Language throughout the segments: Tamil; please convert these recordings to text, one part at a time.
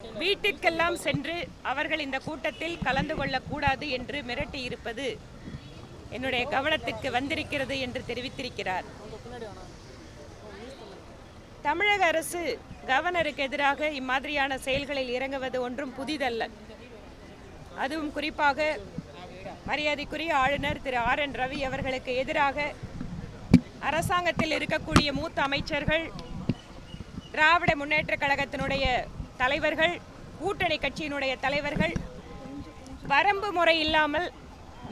வீட்டிற்கெல்லாம் சென்று அவர்கள் இந்த கூட்டத்தில் கலந்து கொள்ளக்கூடாது என்று மிரட்டியிருப்பது என்னுடைய கவனத்திற்கு வந்திருக்கிறது என்று தெரிவித்திருக்கிறார். தமிழக அரசு கவர்னருக்கு எதிராக இம்மாதிரியான செயல்களில் இறங்குவது ஒன்றும் புதிதல்ல. அதுவும் குறிப்பாக மரியாதைக்குரிய ஆளுநர் திரு RN ரவி அவர்களுக்கு எதிராக அரசாங்கத்தில் இருக்கக்கூடிய மூத்த அமைச்சர்கள், திராவிட முன்னேற்ற கழகத்தினுடைய தலைவர்கள், கூட்டணி கட்சியினுடைய தலைவர்கள் வரம்பு முறை இல்லாமல்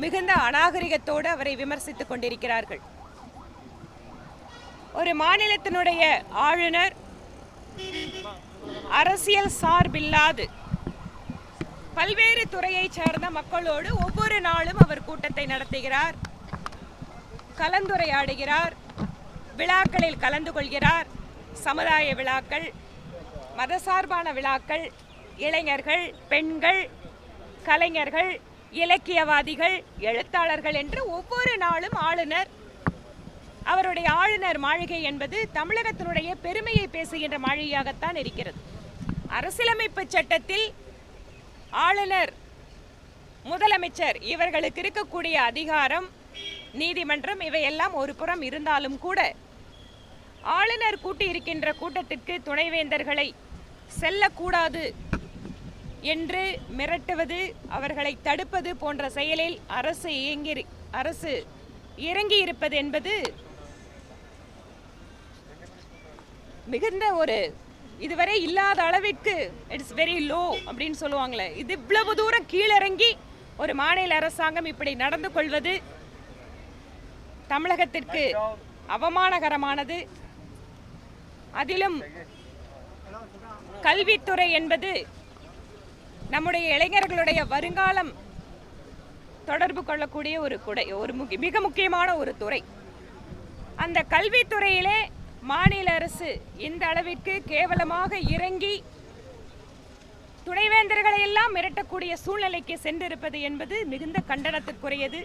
மிகுந்த அநாகரிகத்தோடு அவரை விமர்சித்துக் கொண்டிருக்கிறார்கள். ஒரு மாநிலத்தினுடைய ஆளுநர் அரசியல் சார்பில்லாது பல்வேறு துறையை சார்ந்த மக்களோடு ஒவ்வொரு நாளும் அவர் கூட்டத்தை நடத்துகிறார், கலந்துரையாடுகிறார், விழாக்களில் கலந்து கொள்கிறார். சமுதாய விழாக்கள், மதசார்பான விழாக்கள், இளைஞர்கள், பெண்கள், கலைஞர்கள், இலக்கியவாதிகள், எழுத்தாளர்கள் என்று ஒவ்வொரு நாளும் ஆளுநர், அவருடைய ஆளுநர் மாளிகை என்பது தமிழகத்தினுடைய பெருமையை பேசுகின்ற மாளிகையாகத்தான் இருக்கிறது. அரசியலமைப்பு சட்டத்தில் ஆளுநர், முதலமைச்சர் இவர்களுக்கு இருக்கக்கூடிய அதிகாரம், நீதிமன்றம் இவையெல்லாம் ஒரு புறம் இருந்தாலும் கூட ஆளுநர் கூட்டியிருக்கின்ற கூட்டத்திற்கு துணைவேந்தர்களை செல்லக்கூடாது என்று மிரட்டுவது, அவர்களை தடுப்பது போன்ற செயலில் அரசு இறங்கி இருப்பது என்பது மிகுந்த ஒரு இதுவரை இல்லாத அளவிற்கு இட்ஸ் வெரி லோ அப்படின்னு சொல்லுவாங்களே, இது இவ்வளவு தூரம் கீழிறங்கி ஒரு மாநில அரசாங்கம் இப்படி நடந்து கொள்வது தமிழகத்திற்கு அவமானகரமானது. அதிலும் கல்வித்துறை என்பது நம்முடைய இளைஞர்களுடைய வருங்காலம் தொடர்பு கொள்ளக்கூடிய ஒரு மிக முக்கியமான ஒரு துறை. அந்த கல்வித்துறையிலே மாநில அரசு இந்த அளவிற்கு கேவலமாக இறங்கி துணைவேந்தர்களை எல்லாம் மிரட்டக்கூடிய சூழ்நிலைக்கு சென்றிருப்பது என்பது மிகுந்த கண்டனத்திற்குரியது.